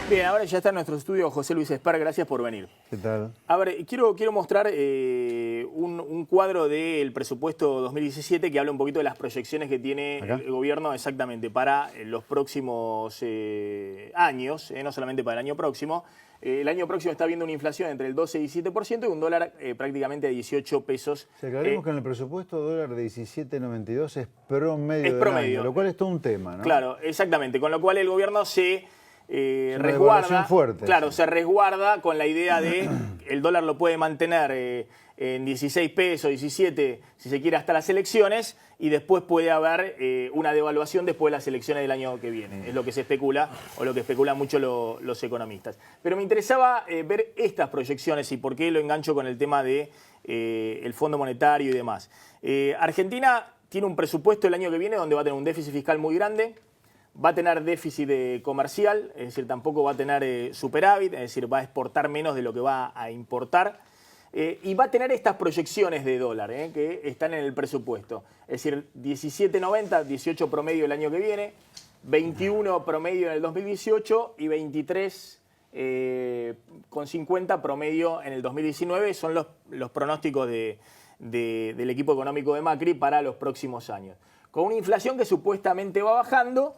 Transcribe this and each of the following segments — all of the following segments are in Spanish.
Bien, ahora ya está en nuestro estudio José Luis Espar, gracias por venir. ¿Qué tal? A ver, quiero mostrar un cuadro del presupuesto 2017 que habla un poquito de las proyecciones que tiene el gobierno exactamente para los próximos años, no solamente para el año próximo. El año próximo está viendo una inflación entre el 12 y 17% y un dólar prácticamente a 18 pesos. Si aclaremos que en el presupuesto dólar de 17.92 es promedio del año, lo cual es todo un tema, ¿no? Claro, exactamente, con lo cual el gobierno se resguarda, fuerte, claro, se resguarda con la idea de el dólar lo puede mantener en 16 pesos, 17, si se quiere, hasta las elecciones, y después puede haber una devaluación después de las elecciones del año que viene. Es lo que se especula, o lo que especulan mucho los economistas. Pero me interesaba ver estas proyecciones y por qué lo engancho con el tema de el Fondo Monetario y demás. Argentina tiene un presupuesto el año que viene donde va a tener un déficit fiscal muy grande. Va a tener déficit comercial, es decir, tampoco va a tener superávit, es decir, va a exportar menos de lo que va a importar. Y va a tener estas proyecciones de dólar que están en el presupuesto. Es decir, 17.90, 18 promedio el año que viene, 21 promedio en el 2018 y 23,50 promedio en el 2019. Son los pronósticos del equipo económico de Macri para los próximos años. Con una inflación que supuestamente va bajando,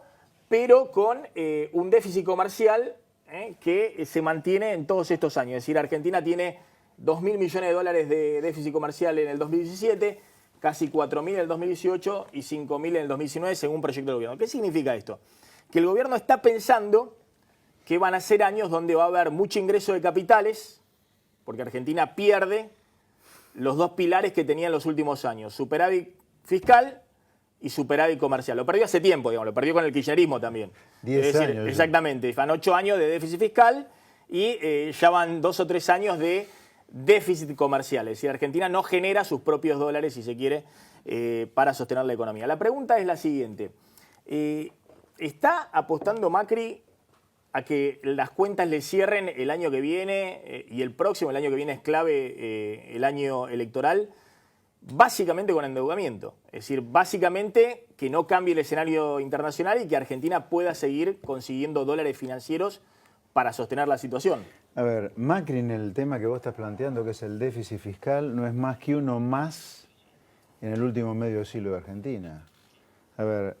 pero con un déficit comercial que se mantiene en todos estos años. Es decir, Argentina tiene 2.000 millones de dólares de déficit comercial en el 2017, casi 4.000 en el 2018 y 5.000 en el 2019, según proyecto del gobierno. ¿Qué significa esto? Que el gobierno está pensando que van a ser años donde va a haber mucho ingreso de capitales, porque Argentina pierde los dos pilares que tenía en los últimos años, superávit fiscal y superávit comercial. Lo perdió hace tiempo, digamos, lo perdió con el kirchnerismo también. 10 años. Exactamente, van 8 años de déficit fiscal y ya van 2 o 3 años de déficit comercial. Es decir, Argentina no genera sus propios dólares, si se quiere, para sostener la economía. La pregunta es la siguiente. ¿Está apostando Macri a que las cuentas le cierren el año que viene y el próximo? El año que viene es clave, el año electoral, básicamente con endeudamiento. Es decir, básicamente que no cambie el escenario internacional y que Argentina pueda seguir consiguiendo dólares financieros para sostener la situación. A ver, Macri en el tema que vos estás planteando, que es el déficit fiscal, no es más que uno más en el último medio siglo de Argentina. A ver,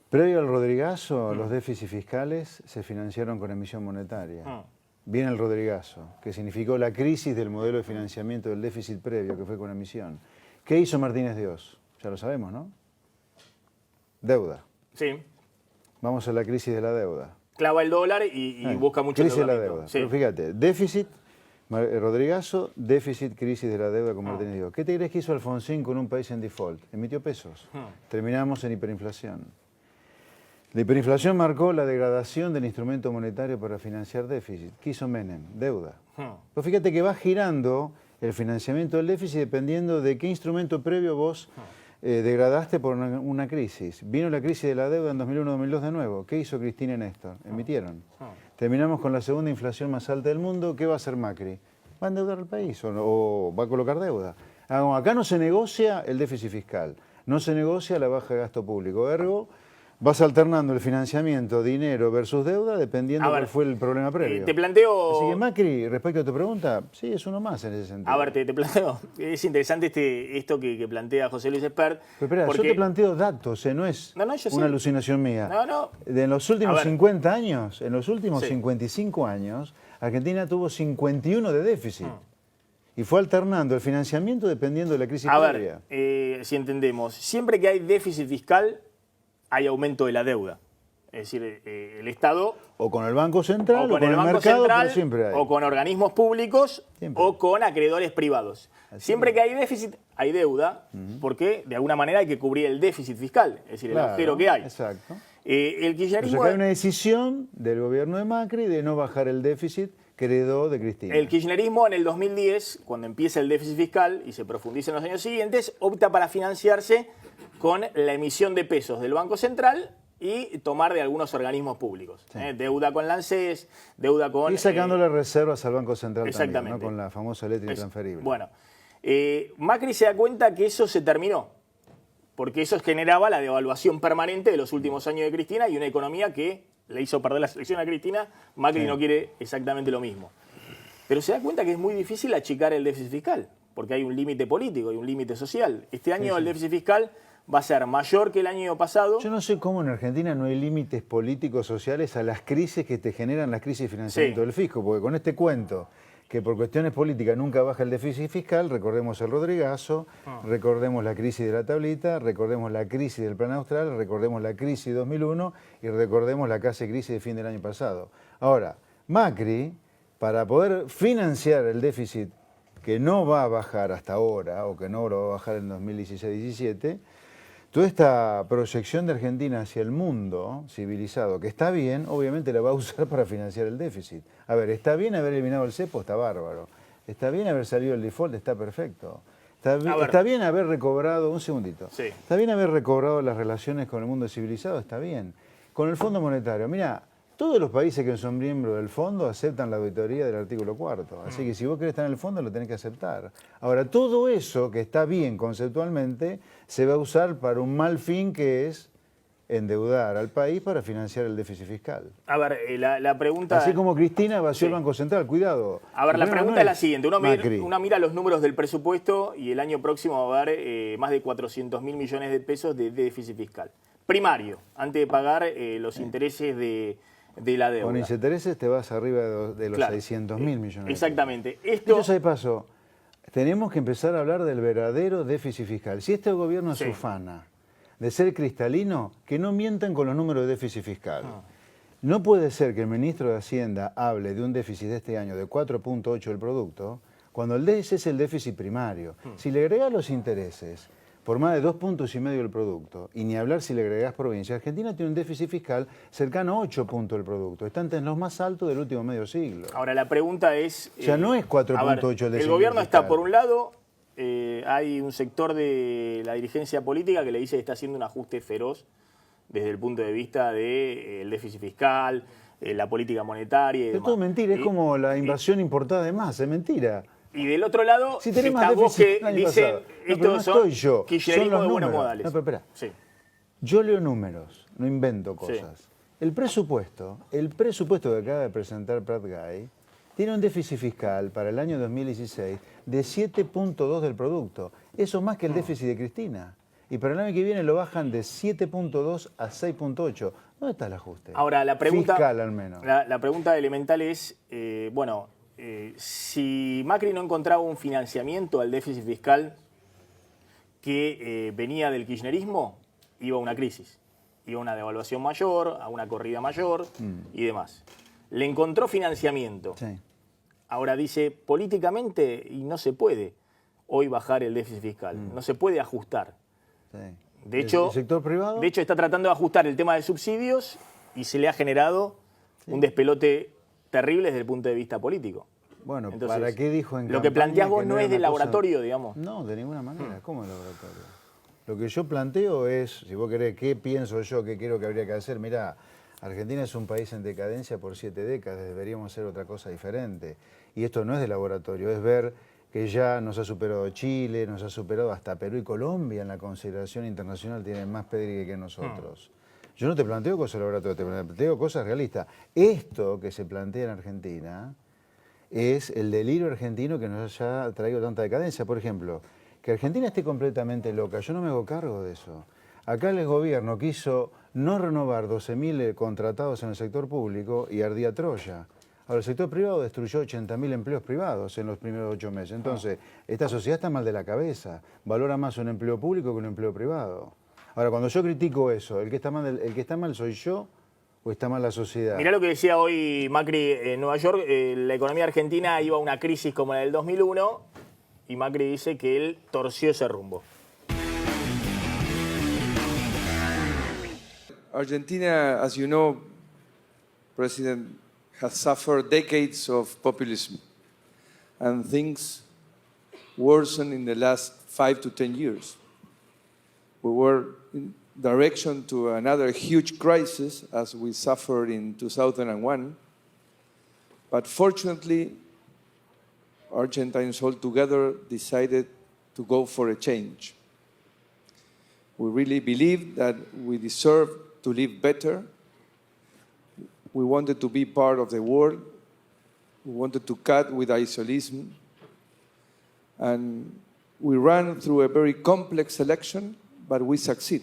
previo al Rodrigazo, los déficits fiscales se financiaron con emisión monetaria. Viene el Rodrigazo, que significó la crisis del modelo de financiamiento del déficit previo, que fue con emisión. ¿Qué hizo Martínez de Oz? Ya lo sabemos, ¿no? Deuda. Sí. Vamos a la crisis de la deuda. Clava el dólar y busca mucho crisis de la deuda. Sí. Pero fíjate, déficit, Rodrigazo, déficit, crisis de la deuda con Martínez de Oz. ¿Qué te crees que hizo Alfonsín con un país en default? Emitió pesos. Terminamos en hiperinflación. La hiperinflación marcó la degradación del instrumento monetario para financiar déficit. ¿Qué hizo Menem? Deuda. Pues fíjate que va girando el financiamiento del déficit dependiendo de qué instrumento previo vos degradaste por una crisis. Vino la crisis de la deuda en 2001-2002 de nuevo. ¿Qué hizo Cristina y Néstor? Emitieron. Terminamos con la segunda inflación más alta del mundo. ¿Qué va a hacer Macri? ¿Va a endeudar el país o va a colocar deuda? Acá no se negocia el déficit fiscal, no se negocia la baja de gasto público. Ergo, vas alternando el financiamiento, dinero versus deuda, dependiendo de cuál fue el problema previo. Te planteo... Así que Macri, respecto a tu pregunta, sí, es uno más en ese sentido. A ver, te planteo... Es interesante esto que plantea José Luis Espert. Pero espera, yo te planteo datos, no es una alucinación mía. En los últimos 50 años, en los últimos 55 años, Argentina tuvo 51 de déficit. Y fue alternando el financiamiento dependiendo de la crisis previa. A ver, si entendemos, siempre que hay déficit fiscal, hay aumento de la deuda. Es decir, el Estado... O con el Banco Central, o con el mercado, pero siempre hay. O con organismos públicos, o con acreedores privados. Siempre que hay déficit, hay deuda, porque de alguna manera hay que cubrir el déficit fiscal, es decir, el agujero que hay. Exacto. El kirchnerismo... O sea, que hay una decisión del gobierno de Macri de no bajar el déficit que heredó de Cristina. El kirchnerismo en el 2010, cuando empieza el déficit fiscal y se profundiza en los años siguientes, opta para financiarse con la emisión de pesos del Banco Central y tomar de algunos organismos públicos. Deuda con la ANSES, deuda con... Y sacándole reservas al Banco Central exactamente. También, ¿no? Con la famosa letra intransferible. Bueno, Macri se da cuenta que eso se terminó, porque eso generaba la devaluación permanente de los últimos años de Cristina y una economía que le hizo perder la elección a Cristina, Macri no quiere exactamente lo mismo. Pero se da cuenta que es muy difícil achicar el déficit fiscal, porque hay un límite político, hay un límite social. Este año el déficit fiscal va a ser mayor que el año pasado. Yo no sé cómo en Argentina no hay límites políticos, sociales a las crisis que te generan las crisis de financiamiento del fisco, porque con este cuento que por cuestiones políticas nunca baja el déficit fiscal, recordemos el Rodrigazo, recordemos la crisis de la tablita, recordemos la crisis del Plan Austral, recordemos la crisis de 2001 y recordemos la casi crisis de fin del año pasado. Ahora, Macri, para poder financiar el déficit que no va a bajar hasta ahora, o que no va a bajar en 2016-17, toda esta proyección de Argentina hacia el mundo civilizado, que está bien, obviamente la va a usar para financiar el déficit. A ver, está bien haber eliminado el cepo, está bárbaro. Está bien haber salido el default, está perfecto. Está bien haber recobrado, un segundito, está bien haber recobrado las relaciones con el mundo civilizado, está bien. Con el Fondo Monetario, mira, todos los países que son miembros del fondo aceptan la auditoría del artículo 4. Así que si vos querés estar en el fondo, lo tenés que aceptar. Ahora, todo eso que está bien conceptualmente se va a usar para un mal fin que es endeudar al país para financiar el déficit fiscal. A ver, la pregunta... Así como Cristina vació el Banco Central, cuidado. A ver, la pregunta es la siguiente. Uno mira los números del presupuesto y el año próximo va a haber más de 400.000 millones de pesos de déficit fiscal. Primario, antes de pagar los intereses de la deuda. Con intereses te vas arriba de los 600.000 millones. Exactamente. Entonces, de paso, tenemos que empezar a hablar del verdadero déficit fiscal. Si este gobierno se ufana de ser cristalino, que no mientan con los números de déficit fiscal. No puede ser que el ministro de Hacienda hable de un déficit de este año de 4.8 del producto, cuando ese es el déficit primario. Si le agregas los intereses por más de 2,5 puntos del producto, y ni hablar si le agregás provincia, Argentina tiene un déficit fiscal cercano a 8 puntos del producto. Está entre los más altos del último medio siglo. Ahora, la pregunta es... O sea, no es 4.8 el déficit fiscal. El gobierno está, por un lado, hay un sector de la dirigencia política que le dice que está haciendo un ajuste feroz desde el punto de vista del déficit fiscal, la política monetaria y demás. Es todo mentira, es como la invasión importada de más, es mentira. Y del otro lado, si tenés está vos que dicen, estos son kirchnerismo de buenos modales. No, pero espera. Yo leo números, no invento cosas. El presupuesto que acaba de presentar Prat Gay tiene un déficit fiscal para el año 2016 de 7.2 del producto. Eso más que el déficit de Cristina. Y para el año que viene lo bajan de 7.2 a 6.8. ¿Dónde está el ajuste? Ahora, la pregunta, fiscal al menos. La pregunta elemental es, si Macri no encontraba un financiamiento al déficit fiscal que venía del kirchnerismo, iba a una crisis. Iba a una devaluación mayor, a una corrida mayor y demás. Le encontró financiamiento. Sí. Ahora dice, políticamente, y no se puede hoy bajar el déficit fiscal. No se puede ajustar. Sí. De hecho, ¿el sector privado? De hecho, está tratando de ajustar el tema de subsidios y se le ha generado un despelote terrible desde el punto de vista político. Bueno, entonces, ¿para qué dijo en lo que planteás vos no es de laboratorio, digamos? No, de ninguna manera. ¿Cómo es laboratorio? Lo que yo planteo es, si vos querés, ¿qué pienso yo? ¿Qué creo que habría que hacer? Mirá, Argentina es un país en decadencia por 7 décadas, deberíamos hacer otra cosa diferente. Y esto no es de laboratorio, es ver que ya nos ha superado Chile, nos ha superado hasta Perú y Colombia en la consideración internacional, tienen más pedigree que nosotros. Yo no te planteo cosas de laboratorio, te planteo cosas realistas. Esto que se plantea en Argentina es el delirio argentino que nos haya traído tanta decadencia. Por ejemplo, que Argentina esté completamente loca, yo no me hago cargo de eso. Acá el gobierno quiso no renovar 12.000 contratados en el sector público y ardía Troya. Ahora, el sector privado destruyó 80.000 empleos privados en los primeros 8 meses. Entonces, esta sociedad está mal de la cabeza. Valora más un empleo público que un empleo privado. Ahora, cuando yo critico eso, ¿el que está mal soy yo o está mal la sociedad? Mirá lo que decía hoy Macri en Nueva York. La economía argentina iba a una crisis como la del 2001 y Macri dice que él torció ese rumbo. Argentina, as you know, President, has suffered decades of populism, and things worsened in the last 5 to 10 years. We were in direction to another huge crisis as we suffered in 2001, but fortunately, Argentines altogether decided to go for a change. We really believe that we deserve to live better. we wanted to be part of the world. We wanted to cut with isolationism. And we ran through a very complex election, but we succeed.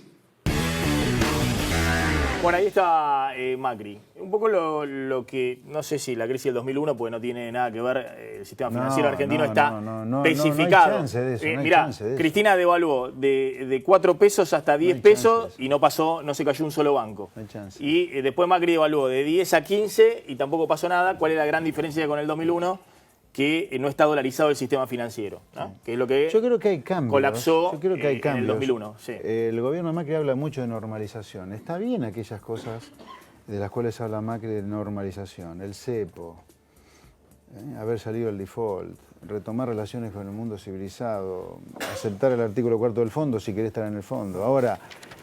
Bueno, ahí está Macri. Un poco lo que, no sé si la crisis del 2001, porque no tiene nada que ver, el sistema financiero argentino está especificado. No hay chance de eso, mirá, Cristina devaluó de 4 pesos hasta 10 pesos y no pasó, no se cayó un solo banco. No hay chance. Y después Macri devaluó de 10 a 15 y tampoco pasó nada. ¿Cuál es la gran diferencia con el 2001? Que no está dolarizado el sistema financiero, ¿no? Sí. Que es lo que yo creo que hay cambios. colapsó yo creo que hay cambios. en el 2001. Sí. El gobierno de Macri habla mucho de normalización. Está bien aquellas cosas de las cuales habla Macri de normalización. El cepo, haber salido del default, retomar relaciones con el mundo civilizado, aceptar el artículo 4 del fondo si querés estar en el fondo. Ahora,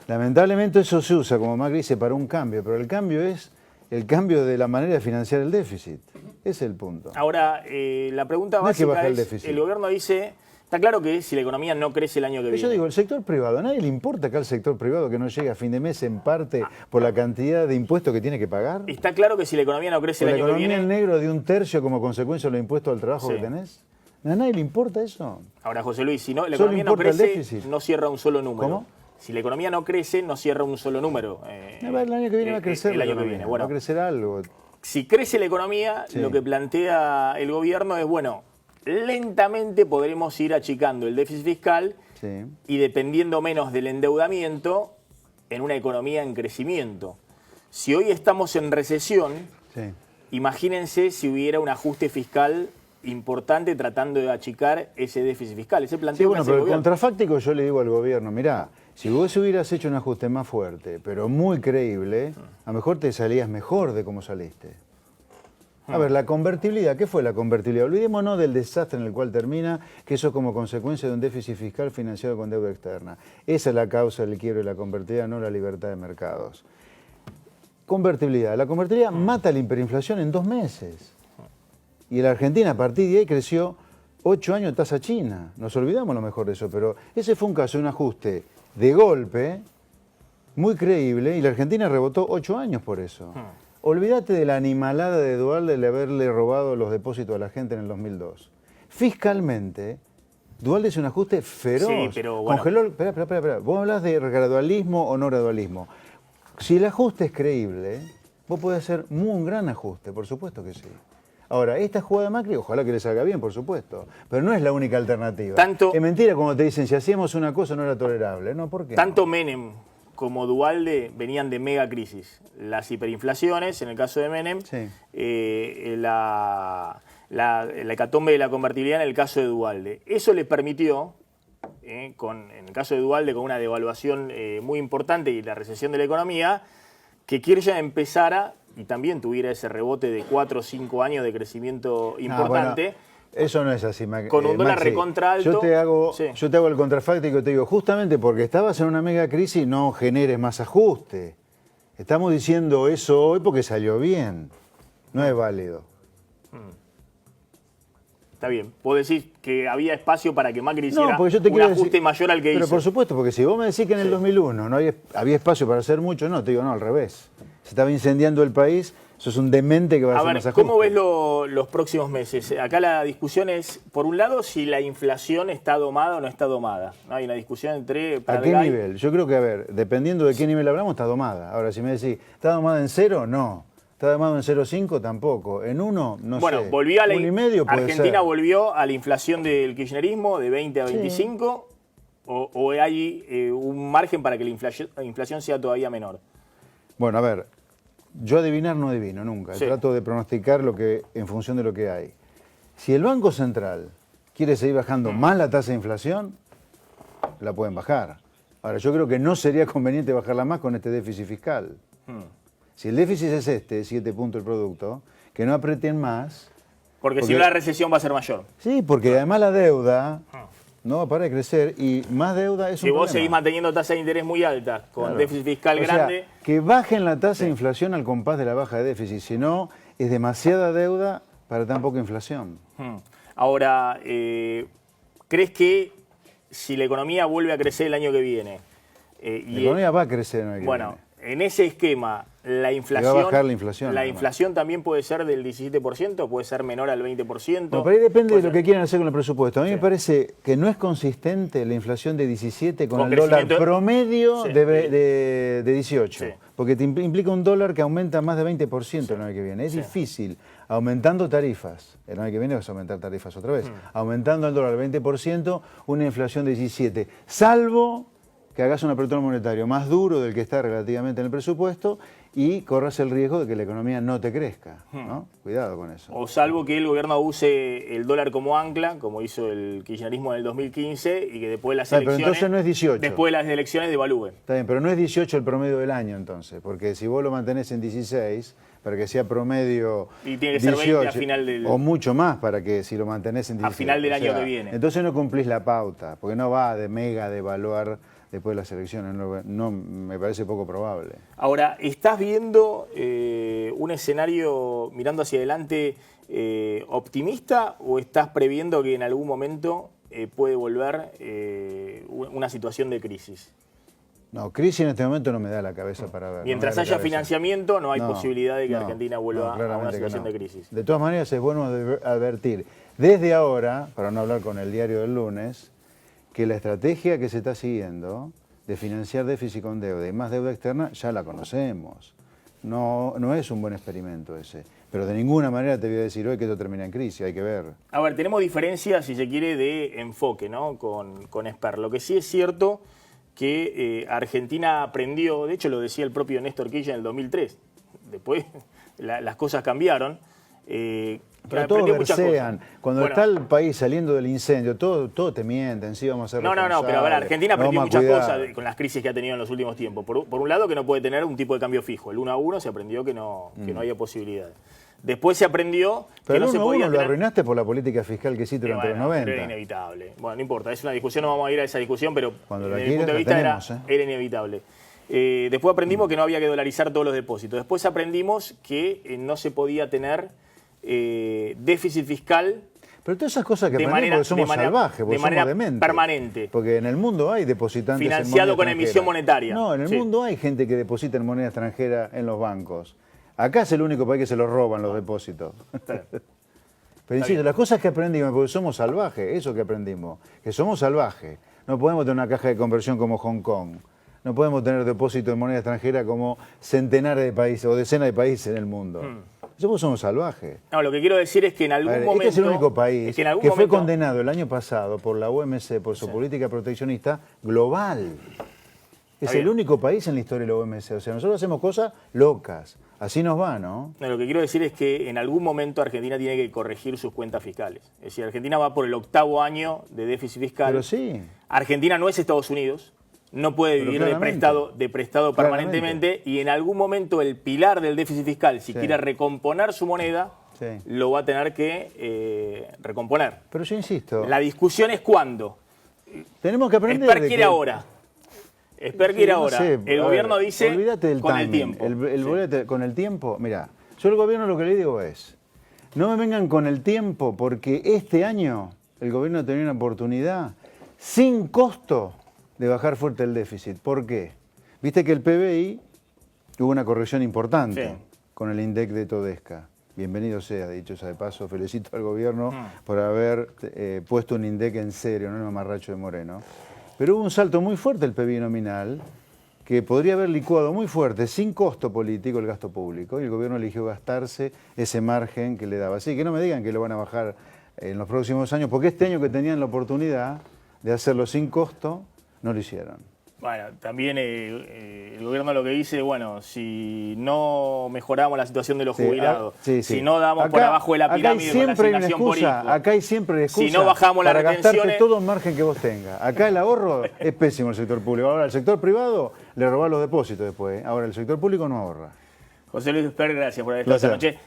lamentablemente eso se usa, como Macri dice, para un cambio, pero el cambio es el cambio de la manera de financiar el déficit. Ese es el punto. Ahora, la pregunta básica es, el gobierno dice, está claro que si la economía no crece el año que viene. Yo digo, el sector privado, ¿a nadie le importa acá el sector privado que no llega a fin de mes en parte por la cantidad de impuestos que tiene que pagar? Está claro que si la economía no crece el año que viene... ¿La economía en negro de 1/3 como consecuencia de los impuestos al trabajo que tenés? ¿A nadie le importa eso? Ahora, José Luis, si no, la economía no crece, no cierra un solo número. ¿Cómo? Si la economía no crece, no cierra un solo número. El año que viene va a crecer. El año que viene. Bueno, va a crecer algo. Si crece la economía, lo que plantea el gobierno es, bueno, lentamente podremos ir achicando el déficit fiscal y dependiendo menos del endeudamiento en una economía en crecimiento. Si hoy estamos en recesión, imagínense si hubiera un ajuste fiscal importante tratando de achicar ese déficit fiscal. Ese planteo pero el contrafáctico yo le digo al gobierno, mirá, si vos hubieras hecho un ajuste más fuerte, pero muy creíble, a lo mejor te salías mejor de cómo saliste. A ver, la convertibilidad, ¿qué fue la convertibilidad? Olvidémonos del desastre en el cual termina, que eso es como consecuencia de un déficit fiscal financiado con deuda externa. Esa es la causa del quiebre de la convertibilidad, no la libertad de mercados. Convertibilidad. La convertibilidad mata la hiperinflación en 2 meses. Y la Argentina a partir de ahí creció 8 años de tasa china. Nos olvidamos lo mejor de eso, pero ese fue un caso de un ajuste de golpe, muy creíble, y la Argentina rebotó 8 años por eso. Olvídate de la animalada de Duhalde de haberle robado los depósitos a la gente en el 2002. Fiscalmente, Duhalde hizo un ajuste feroz. Sí, pero bueno. Congeló, espera. Vos hablas de gradualismo o no gradualismo. Si el ajuste es creíble, vos podés hacer un gran ajuste, por supuesto que sí. Ahora, esta jugada de Macri, ojalá que le salga bien, por supuesto, pero no es la única alternativa. Es mentira cuando te dicen, si hacíamos una cosa no era tolerable, ¿no? ¿Por qué? Tanto Menem como Duhalde venían de mega crisis. Las hiperinflaciones, en el caso de Menem, la hecatombe de la convertibilidad en el caso de Duhalde. Eso le permitió, en el caso de Duhalde, con una devaluación muy importante y la recesión de la economía, que Kirchner empezara y también tuviera ese rebote de 4 o 5 años de crecimiento importante. Eso no es así, con un dólar recontra alto. Yo te hago el contrafáctico y te digo, justamente porque estabas en una mega crisis, no generes más ajuste. Estamos diciendo eso hoy porque salió bien. No es válido. Está bien. Vos decís que había espacio para que Macri hiciera un ajuste mayor al que hizo. Pero por supuesto, porque si vos me decís que en el 2001 no había espacio para hacer mucho, no, te digo, no, al revés. Se estaba incendiando el país, sos un demente que va a hacer más ajuste. ¿Cómo ves los próximos meses? Acá la discusión es, por un lado, si la inflación está domada o no está domada. ¿No? Hay una discusión entre... ¿A qué nivel? Yo creo que, a ver, dependiendo de qué nivel hablamos, está domada. Ahora, si me decís, ¿está domada en 0? No. ¿Está domado en 0,5? Tampoco. En 1, no sé. Bueno, volvió a la 1,5 puede Argentina ser. volvió a la inflación del kirchnerismo de 20 a 25, o hay un margen para que la inflación sea todavía menor. Bueno, a ver, yo adivinar no adivino nunca. Trato de pronosticar lo que en función de lo que hay. Si el Banco Central quiere seguir bajando más la tasa de inflación, la pueden bajar. Ahora, yo creo que no sería conveniente bajarla más con este déficit fiscal. Si el déficit es 7 puntos el producto, que no aprieten más. Porque si no la recesión va a ser mayor. Sí, porque además la deuda no va a parar de crecer y más deuda es un problema. Si vos seguís manteniendo tasas de interés muy altas, con déficit fiscal grande... sea, que bajen la tasa de inflación al compás de la baja de déficit, si no, es demasiada deuda para tan poca inflación. Ahora, ¿crees que si la economía vuelve a crecer el año que viene... la economía va a crecer el año que viene. En ese esquema, la inflación... Que va a bajar la inflación. La inflación también puede ser del 17%, puede ser menor al 20%. No, pero ahí depende de lo que quieran hacer con el presupuesto. A mí me parece que no es consistente la inflación de 17 con el dólar promedio de 18. Sí. Porque te implica un dólar que aumenta más de 20% el año que viene. Es difícil. Aumentando tarifas. El año que viene vas a aumentar tarifas otra vez. Aumentando el dólar 20%, una inflación de 17. Salvo que hagas un apretón monetario más duro del que está relativamente en el presupuesto y corras el riesgo de que la economía no te crezca, ¿no? Cuidado con eso. O salvo que el gobierno use el dólar como ancla, como hizo el kirchnerismo en el 2015, y que después de las elecciones... Pero entonces no es 18. Después de las elecciones devalúen. Está bien, pero no es 18 el promedio del año entonces, porque si vos lo mantenés en 16, para que sea promedio y tiene que ser 18, 20 a final del... O mucho más para que si lo mantenés en 16. A final del año que viene. Entonces no cumplís la pauta, porque no va de mega devaluar después de las elecciones, no me parece poco probable. Ahora, ¿estás viendo un escenario mirando hacia adelante optimista o estás previendo que en algún momento puede volver una situación de crisis? No, crisis en este momento no me da la cabeza para ver. Mientras haya financiamiento no hay posibilidad de que Argentina vuelva a una situación de crisis. De todas maneras es bueno advertir, desde ahora, para no hablar con el diario del lunes, que la estrategia que se está siguiendo de financiar déficit con deuda y más deuda externa ya la conocemos. No es un buen experimento ese. Pero de ninguna manera te voy a decir hoy que esto termina en crisis, hay que ver. A ver, tenemos diferencias, si se quiere, de enfoque, ¿no? con Esper. Lo que sí es cierto que Argentina aprendió, de hecho lo decía el propio Néstor Kirchner en el 2003, después las cosas cambiaron. Pero todos versean. Cuando está el país saliendo del incendio, todo te mienten, sí vamos a ser responsables. No, pero a ver, Argentina aprendió muchas cosas con las crisis que ha tenido en los últimos tiempos. Por un lado, que no puede tener un tipo de cambio fijo. El 1 a 1 se aprendió que no había posibilidades. Después se aprendió que no se podía tener... lo arruinaste por la política fiscal que hiciste durante los 90. Era inevitable. Bueno, no importa, es una discusión, no vamos a ir a esa discusión, pero cuando desde mi punto de vista era inevitable. Después aprendimos que no había que dolarizar todos los depósitos. Después aprendimos que no se podía tener déficit fiscal. Pero todas esas cosas que aprendimos porque somos salvajes, porque somos dementes. Permanente. Porque en el mundo hay depositantes financiado en moneda con extranjera. emisión monetaria. No, en el mundo hay gente que deposita en moneda extranjera en los bancos. Acá es el único país que se los roban los depósitos. Pero insisto, las cosas que aprendimos, porque somos salvajes, eso que aprendimos, que somos salvajes. No podemos tener una caja de conversión como Hong Kong. No podemos tener depósitos en moneda extranjera como centenares de países o decenas de países en el mundo. Somos salvajes. No, lo que quiero decir es que en algún momento... Este es el único país que fue condenado el año pasado por la OMC por su política proteccionista global. Es el único país en la historia de la OMC. O sea, nosotros hacemos cosas locas. Así nos va, ¿no? No, lo que quiero decir es que en algún momento Argentina tiene que corregir sus cuentas fiscales. Es decir, Argentina va por el 8º año de déficit fiscal. Pero sí. Argentina no es Estados Unidos. No puede vivir de prestado permanentemente y en algún momento el pilar del déficit fiscal, si quiere recomponer su moneda, lo va a tener que recomponer. Pero yo insisto. La discusión es cuándo. Tenemos que aprender. Esper quiere ahora. Esper quiere ahora. El gobierno dice con el tiempo. Con el tiempo, mira, yo al gobierno lo que le digo es, no me vengan con el tiempo porque este año el gobierno tenía una oportunidad sin costo de bajar fuerte el déficit. ¿Por qué? Viste que el PBI tuvo una corrección importante con el INDEC de Todesca. Bienvenido sea, dicho sea de paso, felicito al gobierno por haber puesto un INDEC en serio, no en el mamarracho de Moreno. Pero hubo un salto muy fuerte del PBI nominal que podría haber licuado muy fuerte, sin costo político, el gasto público, y el gobierno eligió gastarse ese margen que le daba. Así que no me digan que lo van a bajar en los próximos años, porque este año que tenían la oportunidad de hacerlo sin costo, no lo hicieron. Bueno, también el gobierno lo que dice, bueno, si no mejoramos la situación de los jubilados, si no damos por abajo de la pirámide con la asignación por hijo, acá hay siempre excusa si no bajamos las para retenciones, gastarte todo el margen que vos tengas. Acá el ahorro es pésimo el sector público. Ahora el sector privado le roba los depósitos después. Ahora el sector público no ahorra. José Luis Esper, gracias por haber estado esta noche.